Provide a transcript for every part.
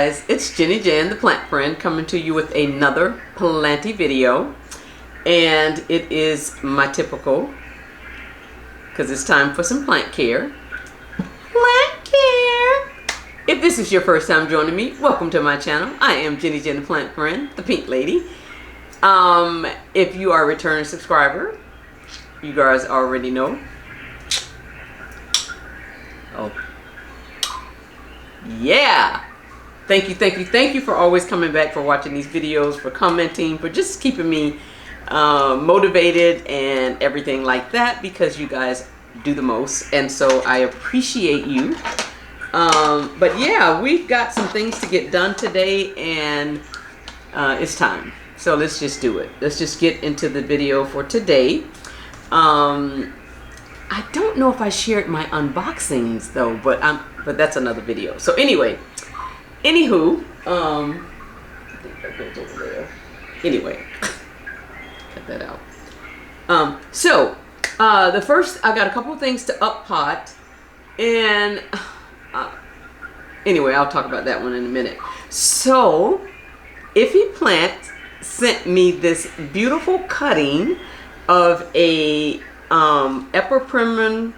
guys, it's Jenny Jan, the plant friend, coming to you with another planty video. And it is my typical, because it's time for some plant care. Plant care! If this is your first time joining me, welcome to my channel. I am Jenny Jan, the plant friend, the pink lady. If you are a returning subscriber, you guys already know. Oh. Yeah, thank you for always coming back, for watching these videos, for commenting, for just keeping me motivated and everything like that, because you guys do the most, and so I appreciate you. But yeah, we've got some things to get done today, and it's time, so let's just do it. Let's just get into the video for today. I don't know if I shared my unboxings though, but that's another video. So anyway, anywho, I think that goes over there. Anyway, cut that out. The first, I got a couple of things to up pot, and anyway, I'll talk about that one in a minute. So, Iffy Plant sent me this beautiful cutting of a Epipremnum.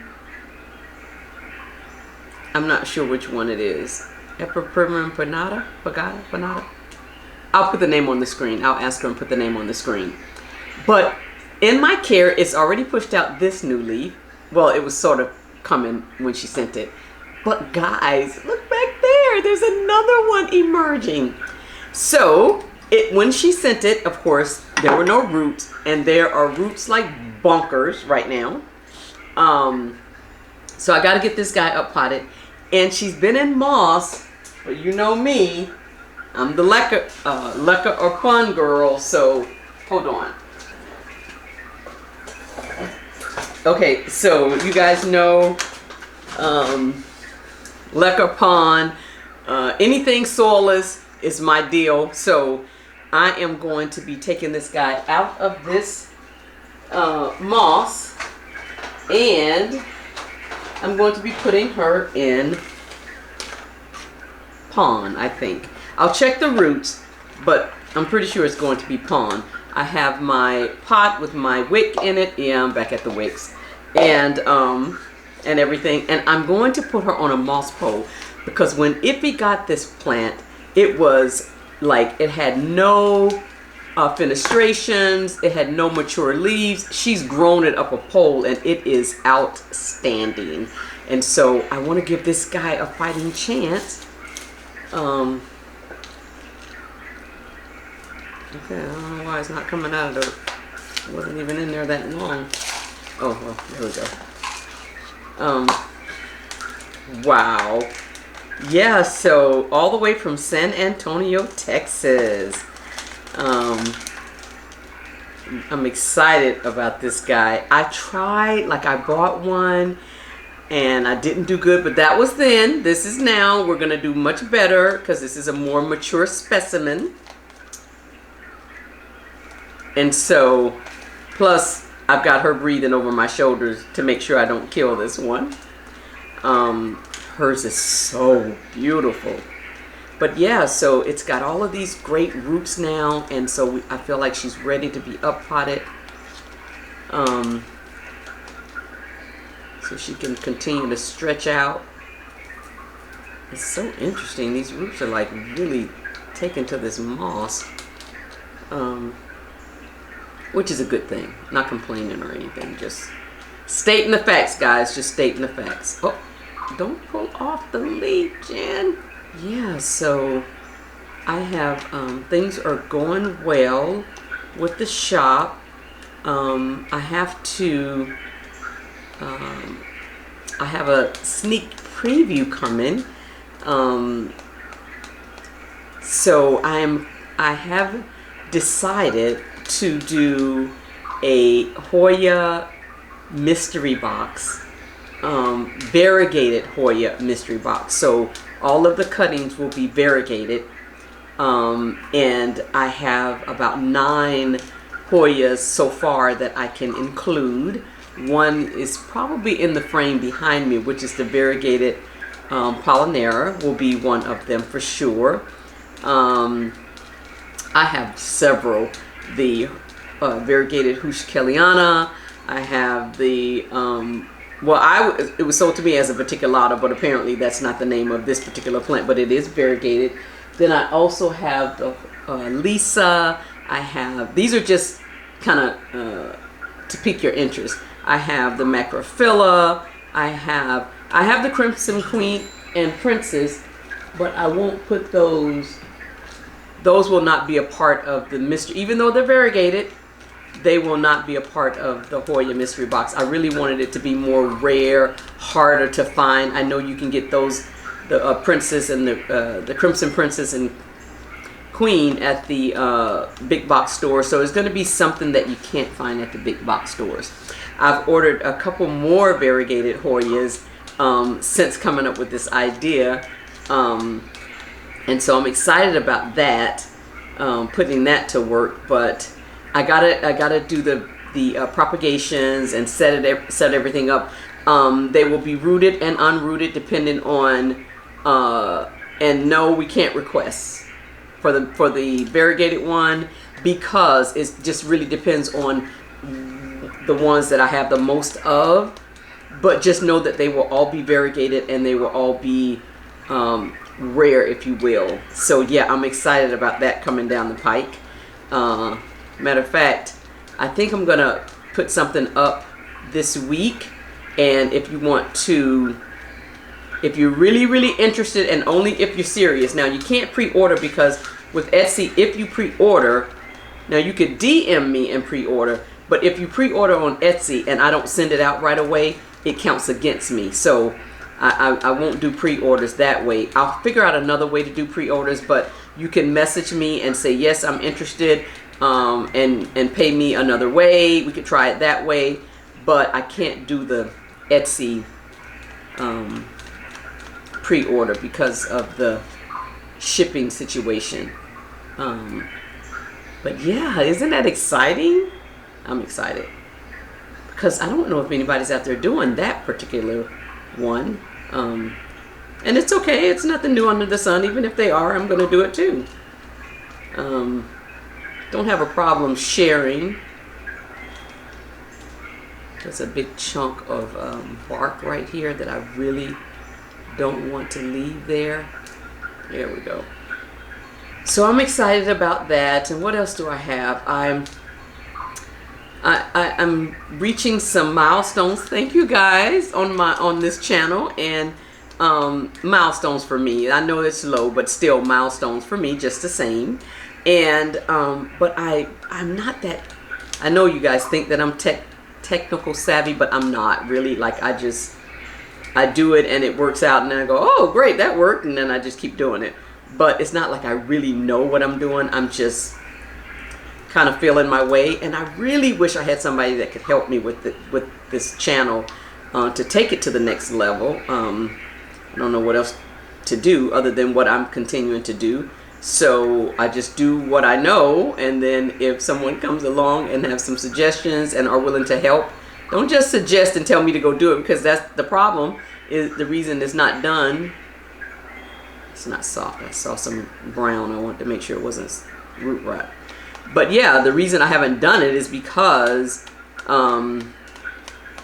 I'm not sure which one it is. Peperomia Pagata. I'll put the name on the screen. I'll ask her and put the name on the screen. But in my care, it's already pushed out this new leaf. Well, it was sort of coming when she sent it. But guys, look back there. There's another one emerging. So when she sent it, of course, there were no roots, and there are roots like bonkers right now. So I got to get this guy up potted, and she's been in moss, but you know me, I'm the lekker or pun girl. So hold on. Okay, so you guys know lekker pond, anything soilless is my deal. So I am going to be taking this guy out of this moss, and I'm going to be putting her in pond. I think I'll check the roots, but I'm pretty sure it's going to be pond. I have my pot with my wick in it. Yeah, I'm back at the wicks, and everything, and I'm going to put her on a moss pole, because when Iffy got this plant, it was like it had no fenestrations, it had no mature leaves. She's grown it up a pole, and it is outstanding. And so I want to give this guy a fighting chance. Okay, I don't know why it's not coming out of the, it wasn't even in there that long. Oh, well, here we go. Wow. Yeah, so all the way from San Antonio, Texas. I'm excited about this guy. I tried, like I bought one and I didn't do good, but that was then. This is now. We're going to do much better, because this is a more mature specimen. And so, plus I've got her breathing over my shoulders to make sure I don't kill this one. Hers is so beautiful. But yeah, so it's got all of these great roots now, and so I feel like she's ready to be up potted. So she can continue to stretch out. It's so interesting. These roots are like really taken to this moss, which is a good thing. Not complaining or anything. Just stating the facts, guys. Just stating the facts. Oh, don't pull off the leaf, Jen. Yeah, so I have, things are going well with the shop. I have a sneak preview coming. So I have decided to do a Hoya mystery box, variegated Hoya mystery box. So all of the cuttings will be variegated, and I have about 9 Hoyas so far that I can include. One is probably in the frame behind me, which is the variegated Pollinera will be one of them for sure. I have several. The variegated Huschkelliana. I have the it was sold to me as a particulata, but apparently that's not the name of this particular plant, but it is variegated. Then I also have the Lisa. I have, these are just kind of to pique your interest. I have the Macrophylla. I have the Crimson Queen and Princess, but I won't put those. Those will not be a part of the mystery, even though they're variegated. They will not be a part of the Hoya mystery box. I really wanted it to be more rare, harder to find. I know you can get those, the Princess and the Crimson Princess and Queen at the big box store. So it's going to be something that you can't find at the big box stores. I've ordered a couple more variegated Hoyas since coming up with this idea. And so I'm excited about that, putting that to work. But I gotta do the propagations and set everything up. They will be rooted and unrooted depending on. And no, we can't request for the variegated one, because it just really depends on the ones that I have the most of. But just know that they will all be variegated and they will all be rare, if you will. So yeah, I'm excited about that coming down the pike. Matter of fact, I think I'm gonna put something up this week, and if you want to, if you're really interested, and only if you're serious. Now you can't pre-order, because with Etsy, if you pre-order, now you could DM me and pre-order, but if you pre-order on Etsy and I don't send it out right away, it counts against me. So I won't do pre-orders that way. I'll figure out another way to do pre-orders, but you can message me and say, yes, I'm interested, and pay me another way. We could try it that way, but I can't do the Etsy pre-order because of the shipping situation. But yeah, isn't that exciting? I'm excited, because I don't know if anybody's out there doing that particular one. And it's okay, it's nothing new under the sun. Even if they are, I'm gonna do it too. Don't have a problem sharing. There's a big chunk of bark right here that I really don't want to leave there. There we go. So I'm excited about that. And what else do I have? I'm reaching some milestones. Thank you guys on this channel, and milestones for me. I know it's low, but still milestones for me just the same. And but I'm not that. I know you guys think that I'm technical savvy, but I'm not really. Like I do it and it works out, and then I go, oh great, that worked, and then I just keep doing it. But it's not like I really know what I'm doing. I'm just kind of feeling my way, and I really wish I had somebody that could help me with this channel to take it to the next level. I don't know what else to do other than what I'm continuing to do. So I just do what I know, and then if someone comes along and have some suggestions and are willing to help, don't just suggest and tell me to go do it, because that's the problem. Is the reason it's not done. It's not soft. I saw some brown. I wanted to make sure it wasn't root rot. But yeah, the reason I haven't done it is because I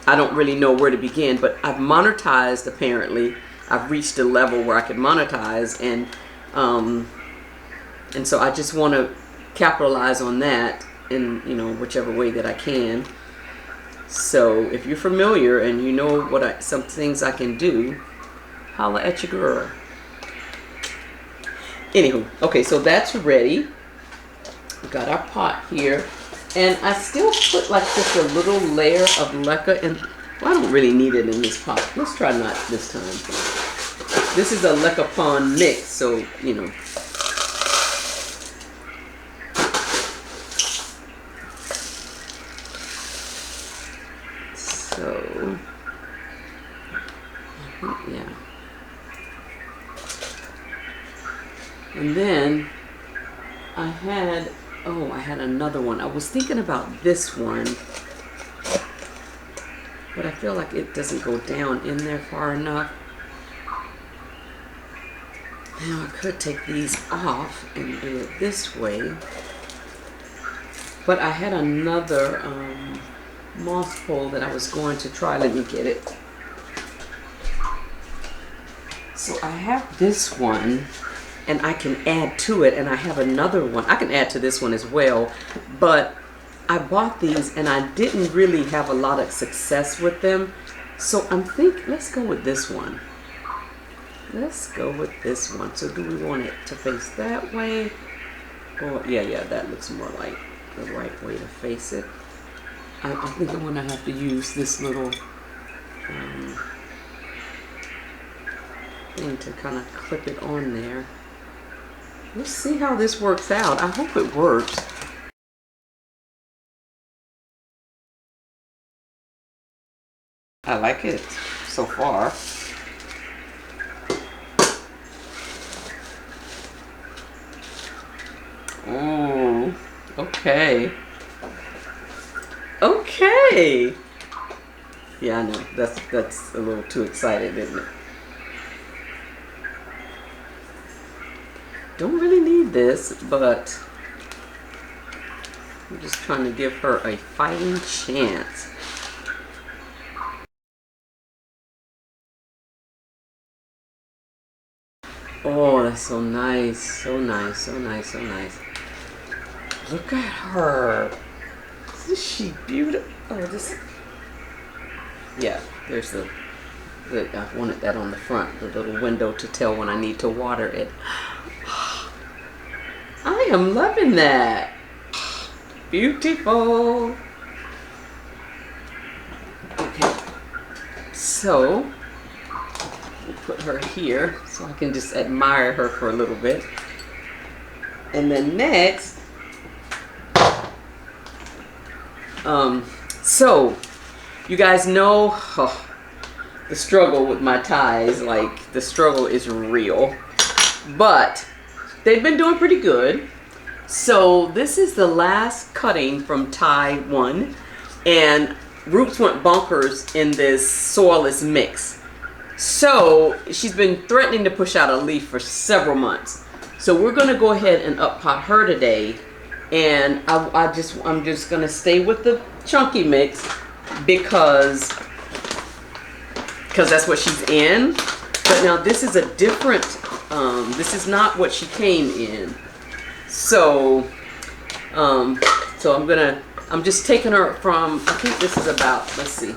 don't really know where to begin. But I've monetized, apparently. I've reached a level where I can monetize, and so I just want to capitalize on that in, you know, whichever way that I can. So if you're familiar and you know what some things I can do, holla at your girl. Anywho, okay, so that's ready. We got our pot here, and I still put like just a little layer of leca, and well, I don't really need it in this pot. Let's try not this time. This is a leca pond mix, so you know. So yeah. And then I had another one. I was thinking about this one, but I feel like it doesn't go down in there far enough. Now I could take these off and do it this way, but I had another moss pole that I was going to try. Let me get it. So I have this one, and I can add to it, and I have another one. I can add to this one as well, but I bought these and I didn't really have a lot of success with them. So I'm thinking, let's go with this one. Let's go with this one. So do we want it to face that way? Or, yeah, that looks more like the right way to face it. I think I'm gonna have to use this little thing to kind of clip it on there. Let's see how this works out. I hope it works. I like it so far. Oh, okay. Okay. Yeah, I know. That's a little too excited, isn't it? Don't really need this, but I'm just trying to give her a fighting chance. Oh, that's so nice. So nice, so nice, so nice. Look at her. Isn't she beautiful? Oh, this. Yeah, there's the I wanted that on the front, the little window to tell when I need to water it. I am loving that. Beautiful. Okay, so we'll put her here so I can just admire her for a little bit. And then next, so you guys know the struggle with my ties. Like, the struggle is real, but they've been doing pretty good. So this is the last cutting from tie 1, and roots went bonkers in this soilless mix. So she's been threatening to push out a leaf for several months. So we're going to go ahead and up pot her today, and I'm just going to stay with the chunky mix because that's what she's in. But now this is a different, this is not what she came in. So, I'm just taking her from, I think this is about, let's see,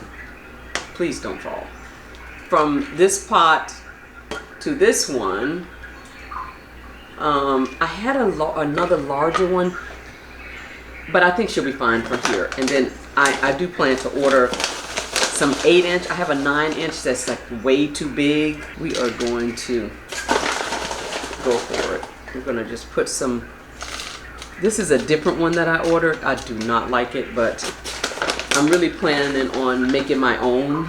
please don't fall. From this pot to this one, I had another larger one, but I think she'll be fine from here. And then I do plan to order some 8-inch. I have a 9-inch that's like way too big. We are going to go for it. We're gonna just put some, this is a different one that I ordered. I do not like it, but I'm really planning on making my own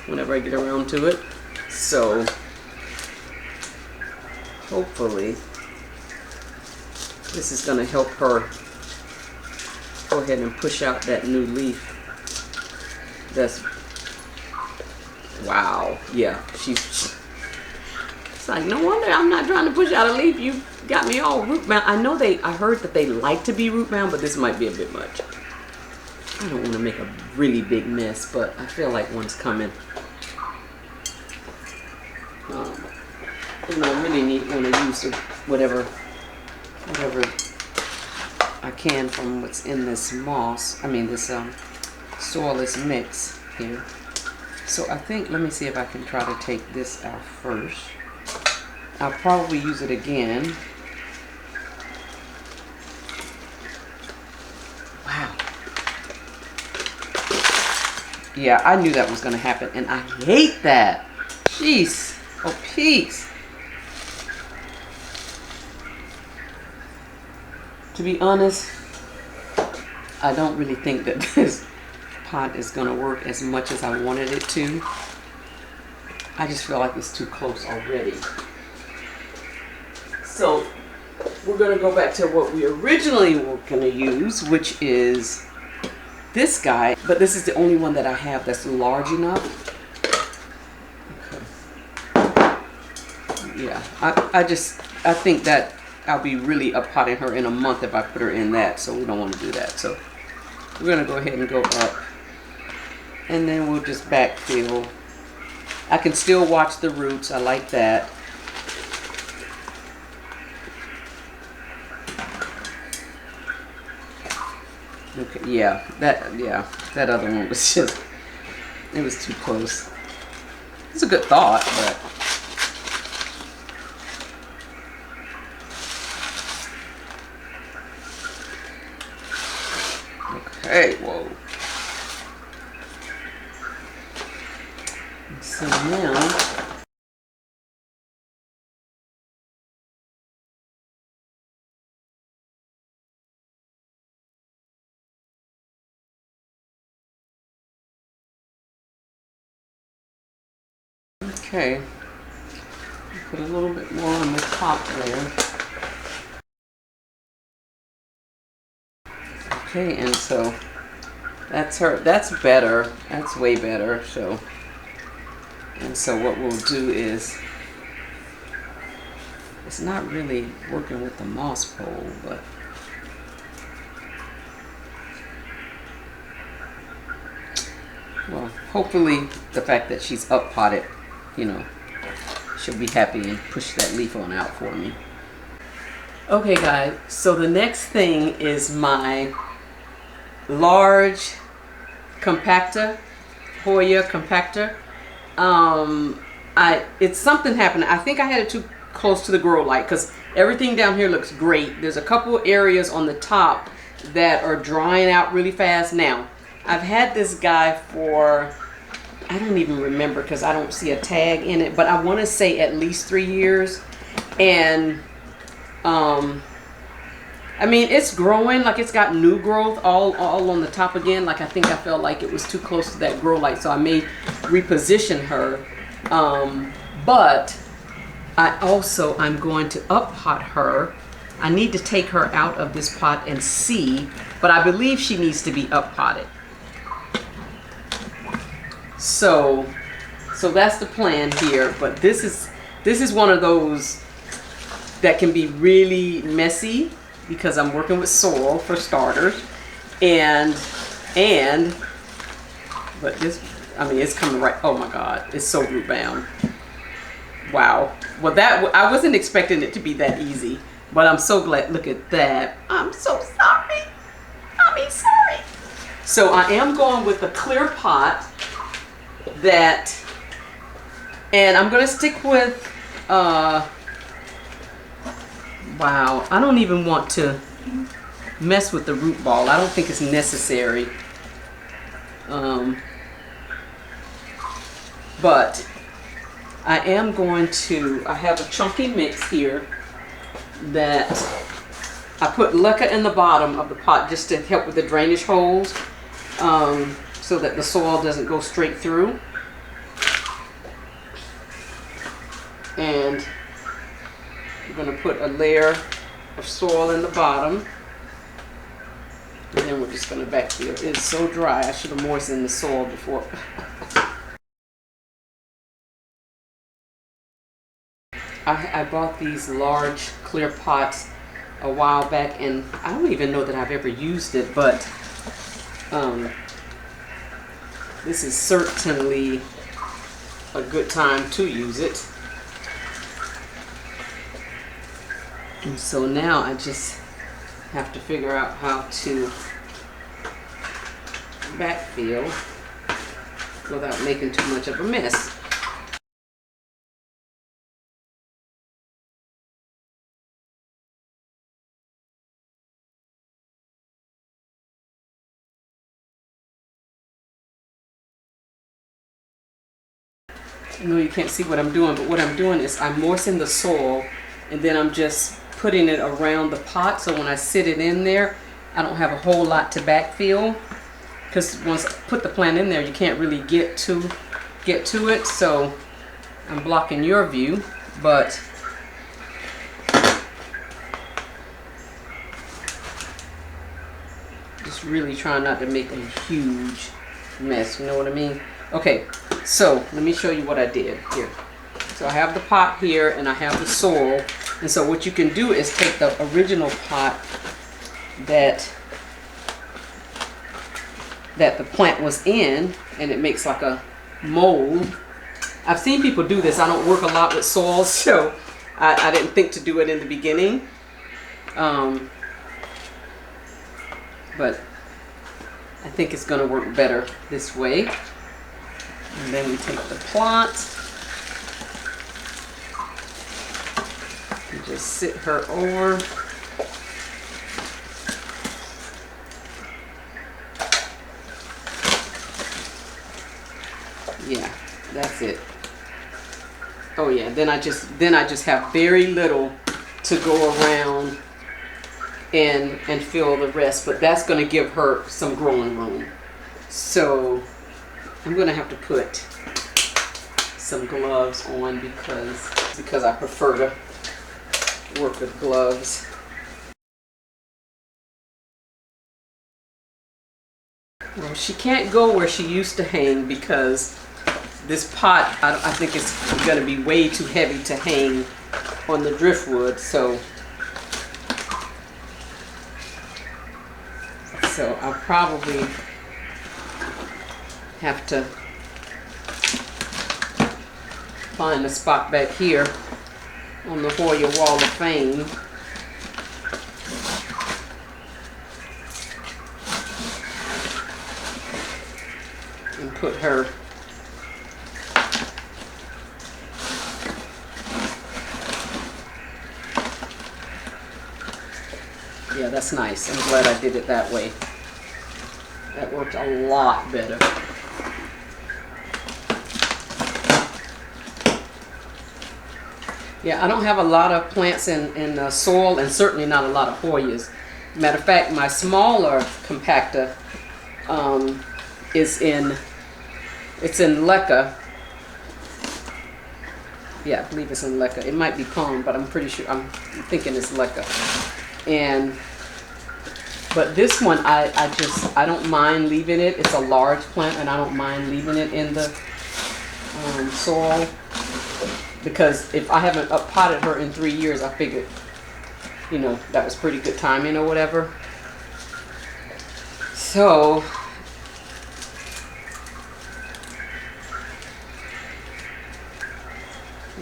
whenever I get around to it. So hopefully this is gonna help her go ahead and push out that new leaf. That's, wow, yeah, she's it's like, no wonder I'm not trying to push out a leaf. You got me all root bound. I heard that they like to be root bound, but this might be a bit much. I don't want to make a really big mess, but I feel like one's coming. I really want to use whatever I can from what's in this moss. I mean this soilless mix here. So I think, let me see if I can try to take this out first. I'll probably use it again. Wow. Yeah, I knew that was going to happen, and I hate that. Jeez. Oh, peace. To be honest, I don't really think that this pot is going to work as much as I wanted it to. I just feel like it's too close already. So we're going to go back to what we originally were going to use, which is this guy, but this is the only one that I have that's large enough. Okay. yeah, I think that I'll be really up-potting her in a month if I put her in that, so we don't want to do that. So we're going to go ahead and go up, and then we'll just backfill. I can still watch the roots. I like that. Okay, yeah, that other one was just, it was too close. It's a good thought, but okay, whoa. So now, okay, put a little bit more on the top there. Okay, and so that's her. That's better. That's way better. So, and so what we'll do is, it's not really working with the moss pole, but well, hopefully the fact that she's up potted, you know, she'll be happy and push that leaf on out for me. Okay guys, so the next thing is my large compactor, Hoya compactor. It's something happened. I think I had it too close to the grow light because everything down here looks great. There's a couple areas on the top that are drying out really fast. Now, I've had this guy for, I don't even remember because I don't see a tag in it, but I want to say at least 3 years. And I mean, it's growing, like it's got new growth all on the top again. Like I think I felt like it was too close to that grow light, so I may reposition her. But I'm going to up pot her. I need to take her out of this pot and see, but I believe she needs to be up potted. So that's the plan here. But this is one of those that can be really messy because I'm working with soil for starters, but this, I mean, it's coming right. Oh my God, it's so root bound. Wow. Well, I wasn't expecting it to be that easy, but I'm so glad. Look at that. I'm so sorry. Sorry. So I am going with the clear pot and I'm gonna stick with. Wow, I don't even want to mess with the root ball. I don't think it's necessary. But I am going to, I have a chunky mix here that I put leca in the bottom of the pot just to help with the drainage holes, so that the soil doesn't go straight through. And I'm going to put a layer of soil in the bottom, and then we're just going to backfill. It's so dry. I should have moistened the soil before. I bought these large clear pots a while back, and I don't even know that I've ever used it, but this is certainly a good time to use it. And so now I just have to figure out how to backfill without making too much of a mess. I know you can't see what I'm doing, but what I'm doing is I'm moistening the soil, and then I'm just putting it around the pot, so when I sit it in there, I don't have a whole lot to backfill, because once I put the plant in there, you can't really get to it. So I'm blocking your view, but just really trying not to make a huge mess, you know what I mean? Okay, so let me show you what I did here. So I have the pot here and I have the soil. And so what you can do is take the original pot that the plant was in, and it makes like a mold. I've seen people do this. I don't work a lot with soil, so I didn't think to do it in the beginning. But I think it's going to work better this way. And then we take the plant and just sit her over. Yeah, that's it. Oh yeah, then I just have very little to go around and fill the rest, but that's going to give her some growing room. So I'm going to have to put some gloves on because I prefer to work with gloves. Well, she can't go where she used to hang because this pot, I think it's going to be way too heavy to hang on the driftwood. So I'll probably have to find a spot back here on the Hoya Wall of Fame. And put her yeah, that's nice. I'm glad I did it that way. That worked a lot better. Yeah, I don't have a lot of plants in soil, and certainly not a lot of Hoyas. Matter of fact, my smaller compactor it's in leca. Yeah, I believe it's in leca. It might be palm, but I'm pretty sure, I'm thinking it's leca. But this one, I don't mind leaving it. It's a large plant, and I don't mind leaving it in the soil, because if I haven't potted her in 3 years, I figured, you know, that was pretty good timing or whatever. So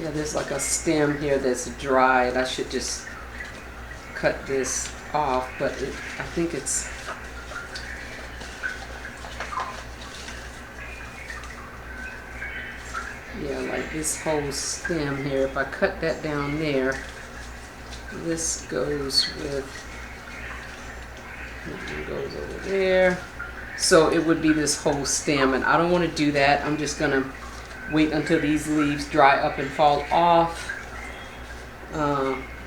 yeah, there's like a stem here that's dried. I should just cut this off, but I think it's yeah, like this whole stem here. If I cut that down there, this goes with, that one goes over there. So it would be this whole stem, and I don't want to do that. I'm just gonna wait until these leaves dry up and fall off.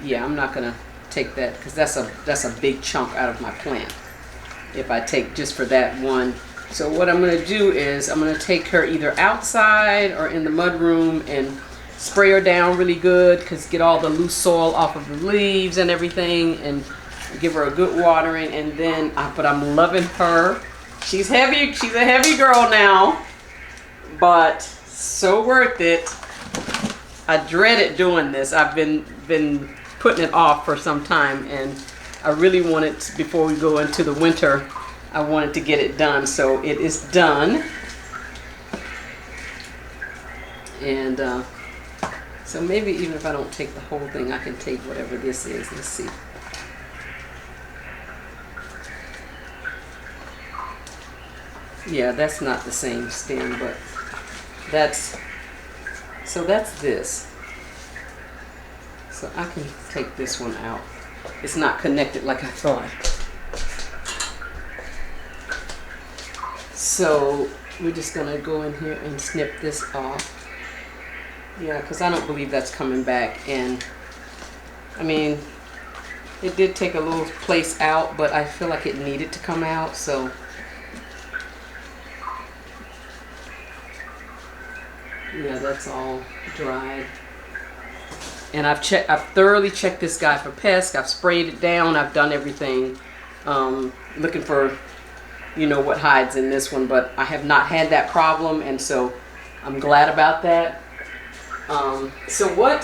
Yeah, I'm not gonna take that because that's a big chunk out of my plant if I take just for that one. So what I'm going to do is I'm going to take her either outside or in the mud room and spray her down really good, because get all the loose soil off of the leaves and everything, and give her a good watering. And then but I'm loving her. She's heavy. She's a heavy girl now, but so worth it. I dreaded doing this. I've been putting it off for some time, and I really wanted to, before we go into the winter, I wanted to get it done. So it is done. And so maybe even if I don't take the whole thing, I can take whatever this is. Let's see. Yeah, that's not the same stem, but that's this. So I can take this one out. It's not connected like I thought. So we're just gonna go in here and snip this off. Yeah, because I don't believe that's coming back. And I mean, it did take a little place out, but I feel like it needed to come out. So yeah, that's all dried. And I've thoroughly checked this guy for pests. I've sprayed it down. I've done everything, looking for, you know, what hides in this one. But I have not had that problem, and so I'm glad about that. So what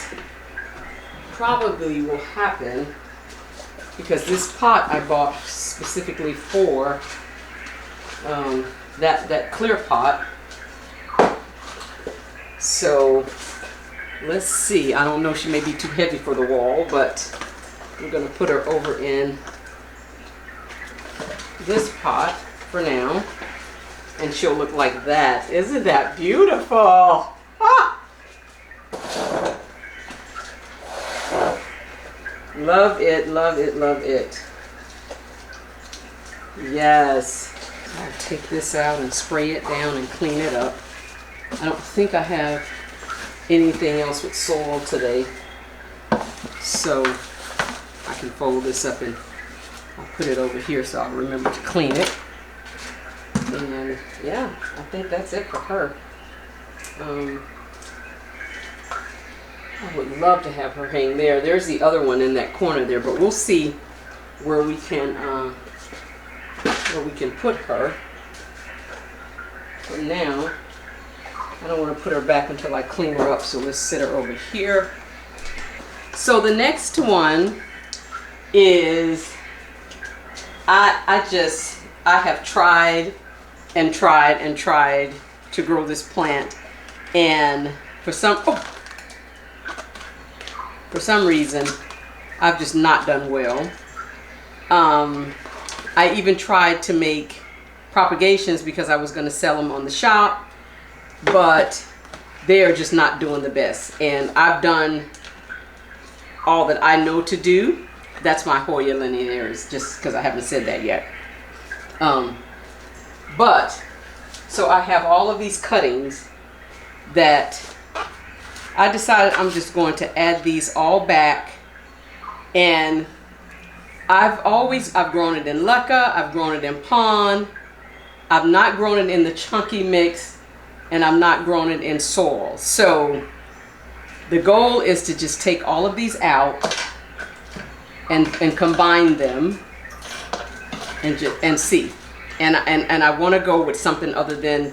probably will happen, because this pot I bought specifically for that clear pot. So let's see. I don't know, she may be too heavy for the wall, but we're going to put her over in this pot for now, and she'll look like that. Isn't that beautiful? Ah! Love it, love it, love it. Yes. I'll take this out and spray it down and clean it up. I don't think I have anything else with soil today, so I can fold this up and I'll put it over here so I'll remember to clean it. And yeah, I think that's it for her. I would love to have her hang there. There's the other one in that corner there, but we'll see where we can put her. For now, I don't want to put her back until I clean her up, so let's sit her over here. So the next one is, I have tried and tried and tried to grow this plant, and for some reason I've just not done well. I even tried to make propagations because I was going to sell them on the shop, but they're just not doing the best. And I've done all that I know to do. That's my Hoya linearis, just because I haven't said that yet. But so I have all of these cuttings that I decided I'm just going to add these all back. And I've grown it in leca, I've grown it in pond, I've not grown it in the chunky mix, and I've not grown it in soil. So the goal is to just take all of these out and combine them and see. And I want to go with something other than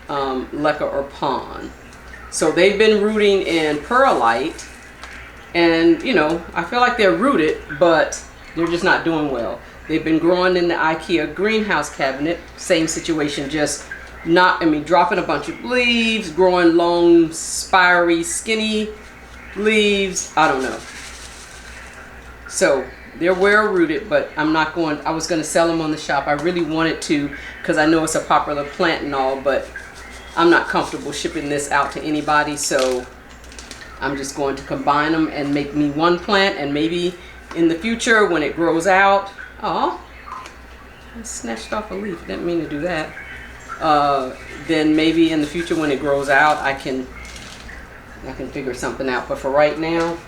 leca or pond. So they've been rooting in perlite, and you know, I feel like they're rooted, but they're just not doing well. They've been growing in the IKEA greenhouse cabinet, same situation, just dropping a bunch of leaves, growing long, spiry, skinny leaves. I don't know. So they're well rooted, but I was going to sell them on the shop. I really wanted to, because I know it's a popular plant and all, but I'm not comfortable shipping this out to anybody, so I'm just going to combine them and make me one plant, and maybe in the future when it grows out, I snatched off a leaf, didn't mean to do that. Then maybe in the future when it grows out, I can figure something out. But for right now,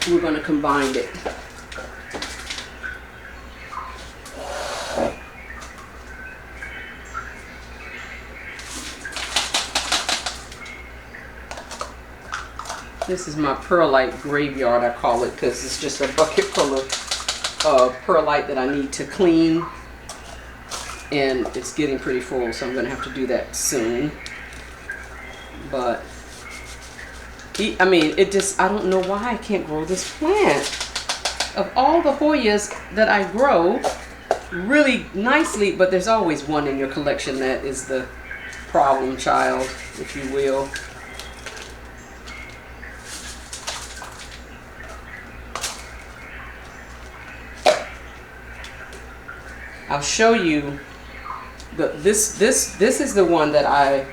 we're going to combine it. This is my perlite graveyard, I call it, because it's just a bucket full of perlite that I need to clean. And it's getting pretty full, so I'm going to have to do that soon. But, I mean, I don't know why I can't grow this plant. Of all the Hoyas that I grow really nicely, but there's always one in your collection that is the problem child, if you will. I'll show you this is the one that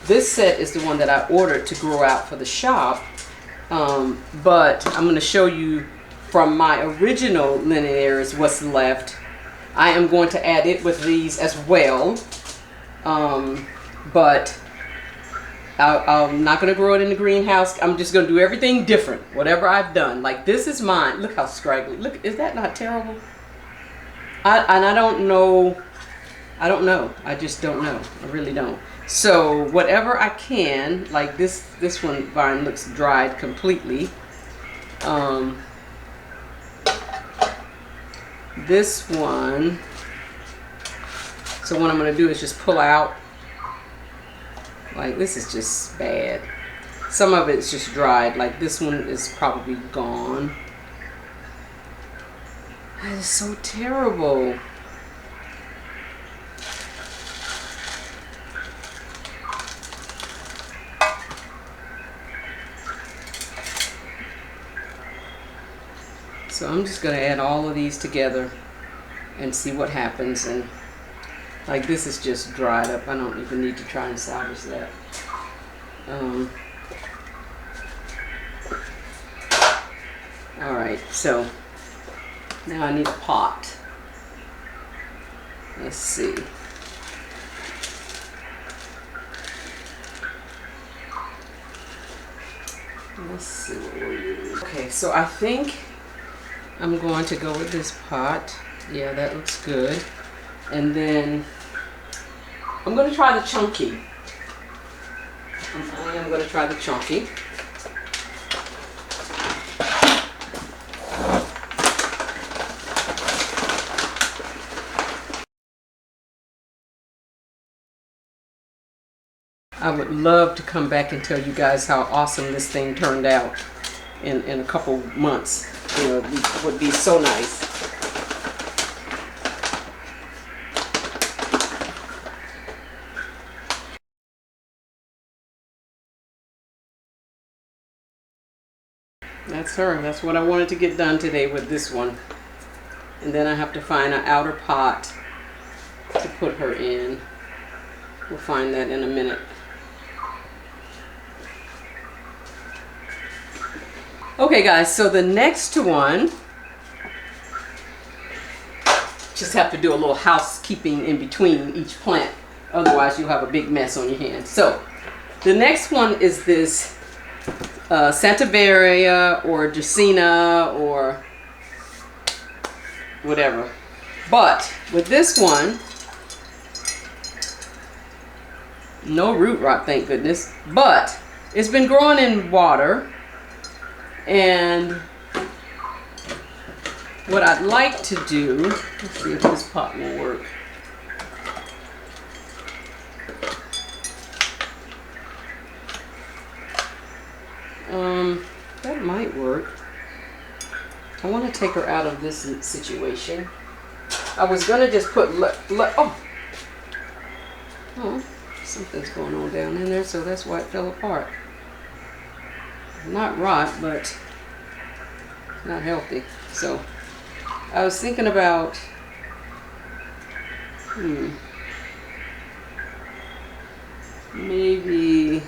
this set is the one that I ordered to grow out for the shop, but I'm going to show you from my original linearis what's left. I am going to add it with these as well, but I'm not going to grow it in the greenhouse. I'm just going to do everything different, whatever I've done. Like, this is mine. Look how scraggly. Look, is that not terrible? I don't know. I don't know. I just don't know. I really don't. So whatever I can, like this one vine looks dried completely. This one. So what I'm going to do is just pull out Like, this is just bad. Some of it's just dried. Like, this one is probably gone. That is so terrible. So I'm just going to add all of these together and see what happens. And like, this is just dried up. I don't even need to try and salvage that. Alright, so now I need a pot. Let's see. Let's see what we'll use. Okay, so I think I'm going to go with this pot. Yeah, that looks good. And then I'm going to try the chunky. I am going to try the chunky. I would love to come back and tell you guys how awesome this thing turned out in a couple months. You know, it would be so nice. That's her. That's what I wanted to get done today with this one. And then I have to find an outer pot to put her in. We'll find that in a minute. Okay guys, so the next one, just have to do a little housekeeping in between each plant. Otherwise you'll have a big mess on your hands. So the next one is this Sansevieria or Dracaena or whatever. But with this one, no root rot, thank goodness. But it's been growing in water. And what I'd like to do, let's see if this pot will work. That might work. I want to take her out of this situation. I was going to just put, oh, something's going on down in there, so that's why it fell apart. Not rot, but not healthy. So I was thinking about maybe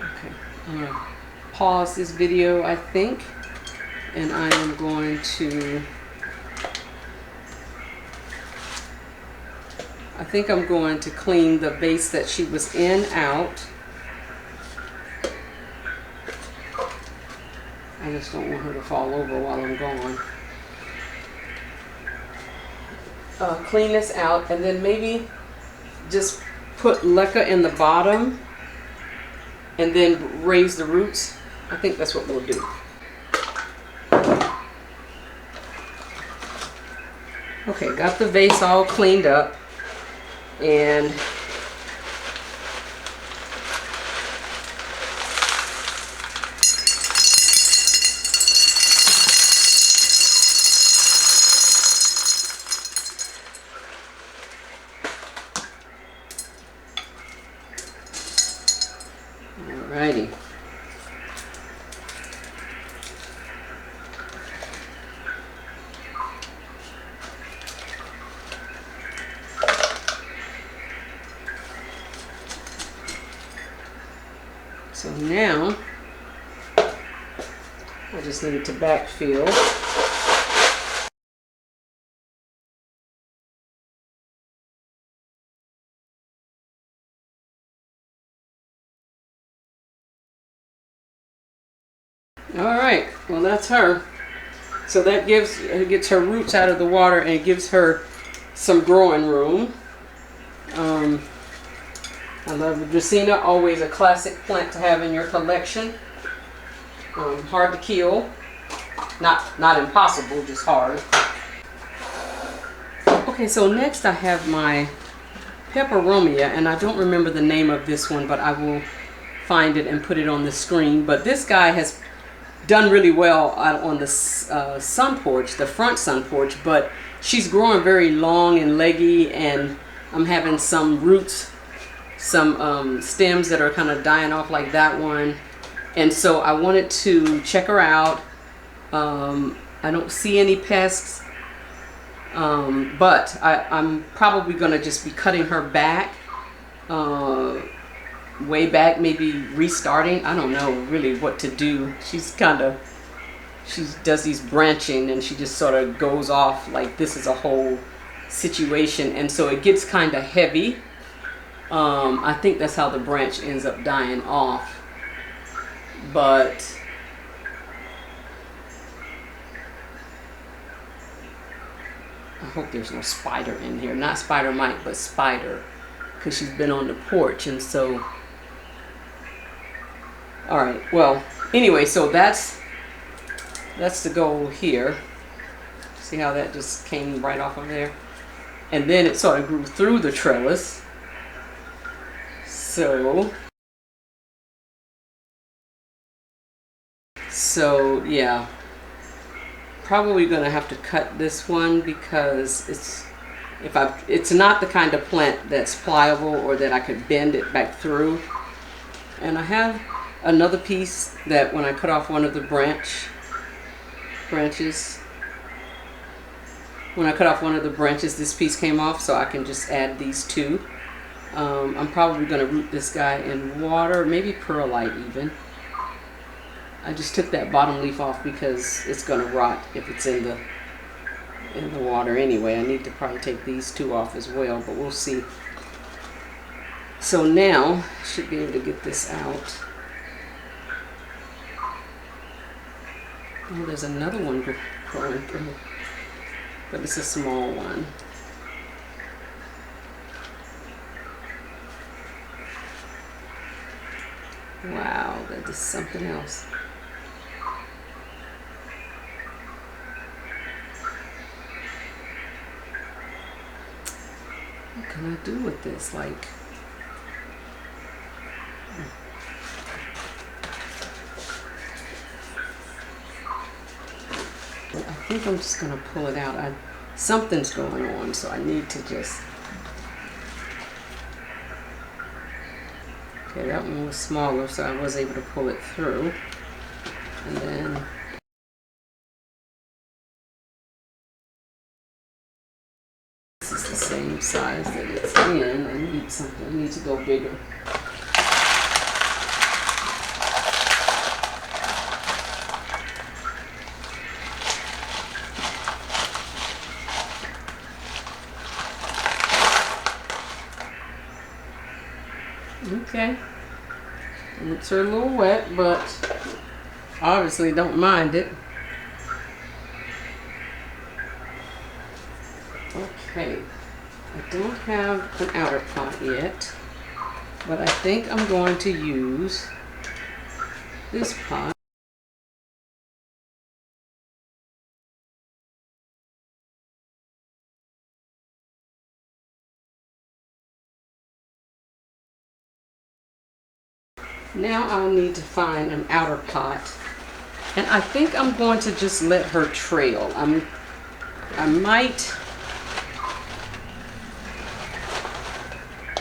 okay, I'm gonna pause this video, I think, and I am going to I'm going to clean the vase that she was in out. I just don't want her to fall over while I'm gone. Clean this out and then maybe just put leca in the bottom and then raise the roots. I think that's what we'll do. Okay, got the vase all cleaned up. And alrighty. So now, I just need to backfill. All right, well that's her. So that gets her roots out of the water and gives her some growing room. I love the Dracaena, always a classic plant to have in your collection. Hard to kill, not impossible, just hard. Okay, so next I have my Peperomia, and I don't remember the name of this one, but I will find it and put it on the screen. But this guy has done really well on the sun porch, the front sun porch, but she's growing very long and leggy, and I'm having some roots, some stems that are kind of dying off like that one. And so I wanted to check her out. I don't see any pests, but I'm probably going to just be cutting her back, way back, maybe restarting. I don't know really what to do. She does these branching, and she just sort of goes off like this is a whole situation, and so it gets kind of heavy. I think that's how the branch ends up dying off. But I hope there's no spider in here. Not spider mite, but spider, because she's been on the porch. And so, all right, well, anyway, so that's the goal here. See how that just came right off of there? And then it sort of grew through the trellis. So yeah, probably gonna have to cut this one because it's not the kind of plant that's pliable or that I could bend it back through. And I have another piece that when I cut off one of the branches, this piece came off, so I can just add these two. I'm probably going to root this guy in water, maybe perlite even. I just took that bottom leaf off because it's going to rot if it's in the water anyway. I need to probably take these two off as well, but we'll see. So now I should be able to get this out. Oh, there's another one growing through, but it's a small one. Wow, that is something else. What can I do with this? Like, I think I'm just gonna pull it out. Something's going on, so I need to just. Okay, that one was smaller, so I was able to pull it through. And then this is the same size that it's in. I need something. I need to go bigger. Okay, roots are a little wet, but obviously don't mind it. Okay, I don't have an outer pot yet, but I think I'm going to use this pot. Now I'll need to find an outer pot, and I think I'm going to just let her trail. I might,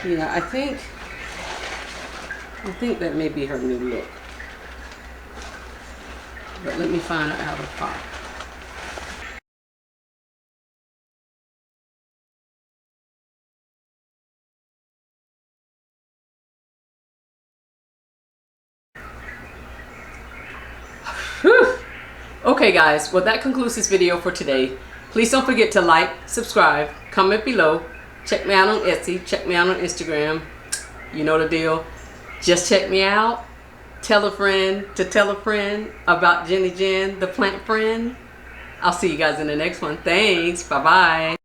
yeah, I think that may be her new look. But let me find an outer pot. Whew. Okay guys, well that concludes this video for today. Please don't forget to like, subscribe, comment below, check me out on Etsy, check me out on Instagram. You know the deal. Just check me out. Tell a friend to tell a friend about Jenny Jen, the plant friend. I'll see you guys in the next one. Thanks. Bye-bye.